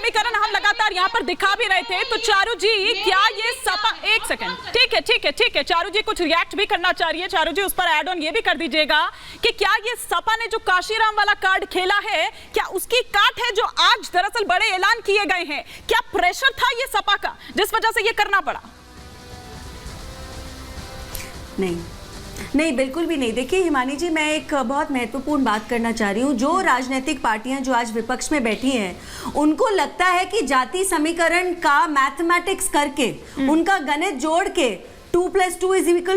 समीकरण हम लगातार यहाँ पर दिखा भी रहे थे। तो चारू जी, क्या ये सपा, एक सेकंड, ठीक है, चारू जी कुछ रिएक्ट भी करना चाह रही है। चारू जी उस पर ऐड ऑन ये भी कर दीजिएगा कि क्या ये सपा ने जो काशीराम वाला कार्ड खेला है, क्या उसकी काट है जो आज दरअसल बड़े ऐलान किए गए हैं? क्या प्रेशर था ये सपा का जिस वजह से ये करना पड़ा? नहीं, बिल्कुल भी नहीं। देखिए हिमानी जी, मैं एक बहुत महत्वपूर्ण बात करना चाह रही हूँ। जो राजनीतिक पार्टियां जो आज विपक्ष में बैठी हैं, उनको लगता है कि जाति समीकरण का मैथमेटिक्स करके, उनका गणित जोड़ के 2 + 2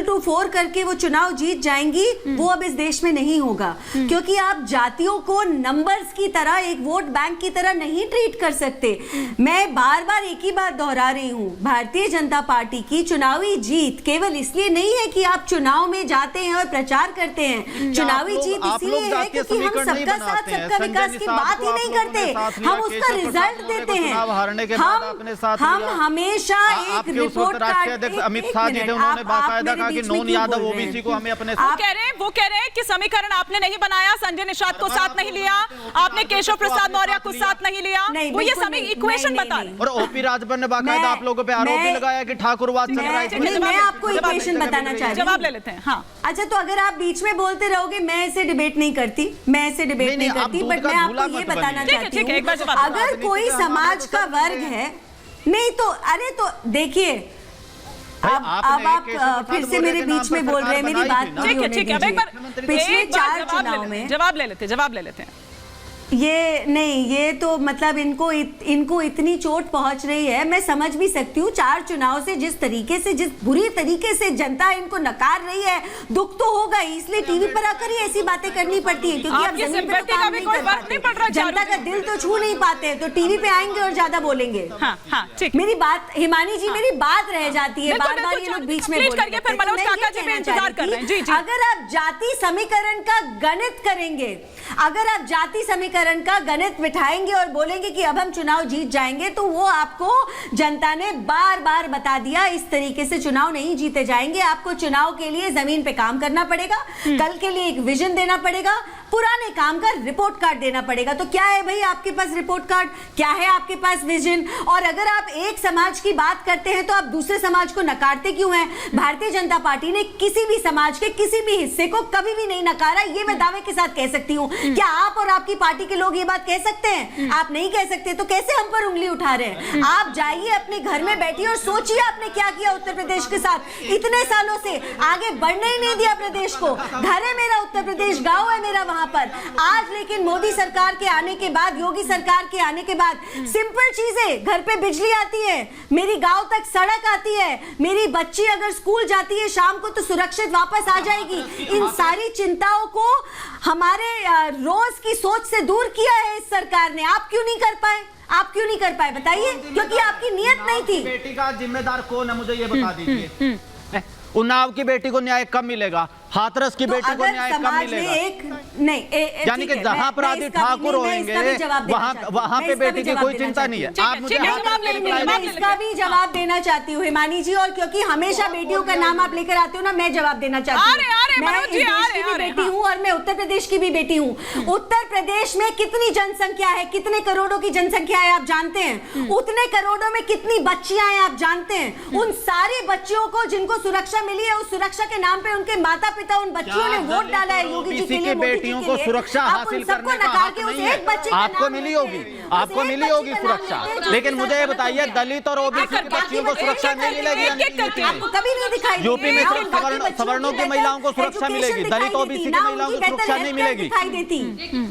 = 4 करके वो चुनाव जीत जाएंगी। वो अब इस देश में नहीं होगा, क्योंकि आप जातियों को नंबर्स की तरह, एक वोट बैंक की तरह नहीं ट्रीट कर सकते। मैं बार बार एक ही बात दोहरा रही हूँ, भारतीय जनता पार्टी की चुनावी जीत केवल इसलिए नहीं है कि आप चुनाव में जाते हैं और प्रचार करते हैं। चुनावी जीत इसलिए है क्योंकि हम सबका साथ सबका विकास की बात ही नहीं करते, हम उसका रिजल्ट देते हैं। हम हमेशा एक रिपोर्ट कार्ड, अमित शाह जी उन्होंने बाकायदा कहा कि नॉन यादव ओबीसी को हमें अपने साथ, वो कह रहे हैं कि समीकरण आपने नहीं बनाया, संजय निषाद को साथ नहीं लिया, आपने केशव प्रसाद मौर्य को साथ नहीं लिया, वो ये सभी इक्वेशन बता रहे हैं। और ओपी राजभर ने बाकायदा आप लोगों पे आरोप भी लगाया कि ठाकुरवाद चल रहा है। मैं आपको इक्वेशन बताना चाह रही हूँ, जवाब ले लेते हैं। हाँ, अच्छा, तो अगर आप बीच में बोलते रहोगे, मैं ऐसे डिबेट नहीं करती, बट मैं आपको ये बताना चाहती हूँ, अगर कोई समाज का वर्ग है, नहीं तो अरे तो देखिए, अब आप फिर से मेरे बीच में बोल रहे हैं, मेरी बात पूरी होने दीजिए। पिछले 4 चुनाव में जवाब ले लेते हैं। ये तो मतलब इनको इतनी चोट पहुंच रही है, मैं समझ भी सकती हूँ। 4 चुनाव से जिस बुरी तरीके से जनता इनको नकार रही है, दुख तो होगा ही, इसलिए टीवी पर आकर ही ऐसी बातें करनी पड़ती है, क्योंकि आप जमीन पे काम नहीं कर पाते, जनता का दिल तो छू नहीं पाते, तो टीवी पे आएंगे और ज्यादा बोलेंगे। मेरी बात हिमानी जी, मेरी बात रह जाती है, बार बार ये लोग बीच में बोलते। अगर आप जाति समीकरण का गणित करेंगे, अगर आप जाति समीकरण का गणित बिठाएंगे और बोलेंगे कि अब हम चुनाव जीत जाएंगे, तो वो आपको जनता ने बार बार बता दिया, इस तरीके से चुनाव नहीं जीते जाएंगे। आपको चुनाव के लिए जमीन पे काम करना पड़ेगा, कल के लिए एक विजन देना पड़ेगा, पुराने काम का रिपोर्ट कार्ड देना पड़ेगा। तो क्या है भाई आपके पास रिपोर्ट कार्ड, क्या है आपके पास विजन? और अगर आप एक समाज की बात करते हैं तो आप दूसरे समाज को नकारते क्यों हैं? भारतीय जनता पार्टी ने किसी भी समाज के किसी भी हिस्से को कभी भी नहीं नकारा, ये मैं दावे के साथ कह सकती हूँ। क्या आप और आपकी पार्टी के लोग ये बात कह सकते हैं? आप नहीं कह सकते, तो कैसे हम पर उंगली उठा रहे हैं? आप जाइए अपने घर में बैठिए और सोचिए आपने क्या किया उत्तर प्रदेश के साथ। इतने सालों से आगे बढ़ने ही नहीं दिया प्रदेश को। घर है मेरा उत्तर प्रदेश, गांव है मेरा वहां पर। आज लेकिन मोदी सरकार के आने के बाद, योगी सरकार के आने के बाद, सिंपल चीजें, घर पे बिजली आती है, मेरी गांव तक सड़क आती है, मेरी बच्ची अगर स्कूल जाती है शाम को तो सुरक्षित वापस आ जाएगी। इन सारी चिंताओं को हमारे रोज की सोच से दूर किया है इस सरकार ने। आप क्यों नहीं कर पाए? आप क्यों नहीं कर पाए बताइए? क्योंकि आपकी नियत नहीं थी। बेटी का जिम्मेदार कौन है, मुझे ये बता दीजिए। उन्नाव की बेटी को न्याय कब मिलेगा? हाथरस की बेटी को न्याय कब मिलेगा? यानी कि जहां पर आदि ठाकुर होंगे वहां पे बेटी की कोई चिंता नहीं है। आप मुझे मैं इसका भी जवाब देना चाहती हूँ हिमानी जी, और क्योंकि हमेशा बेटियों का नाम आप लेकर आते हो ना, मैं जवाब देना चाहती हूँ। मैं इस देश की भी बेटी हूँ और मैं उत्तर प्रदेश की भी बेटी हूँ। उत्तर प्रदेश में कितनी जनसंख्या है, कितने करोड़ों की जनसंख्या है आप जानते हैं? उतने करोड़ों में कितनी बच्चियां हैं आप जानते हैं? उन सारी बच्चियों को जिनको सुरक्षा मिली है, उस सुरक्षा के नाम पे उनके माता पिता, उन बच्चियों ने वोट डाला है योगी जी के लिए, बेटियों को सुरक्षा हासिल करने का हक नहीं है। आपको मिली होगी, आपको मिली होगी सुरक्षा, लेकिन मुझे ये बताइए, दलित और ओबीसी की बच्चियों को सुरक्षा नहीं मिलेगी? आपको कभी नहीं दिखाई? यूपी में सिर्फ सवर्णों की महिलाओं को सुरक्षा मिलेगी, दलित ओबीसी की महिलाओं को सुरक्षा नहीं मिलेगी। दिखाई देती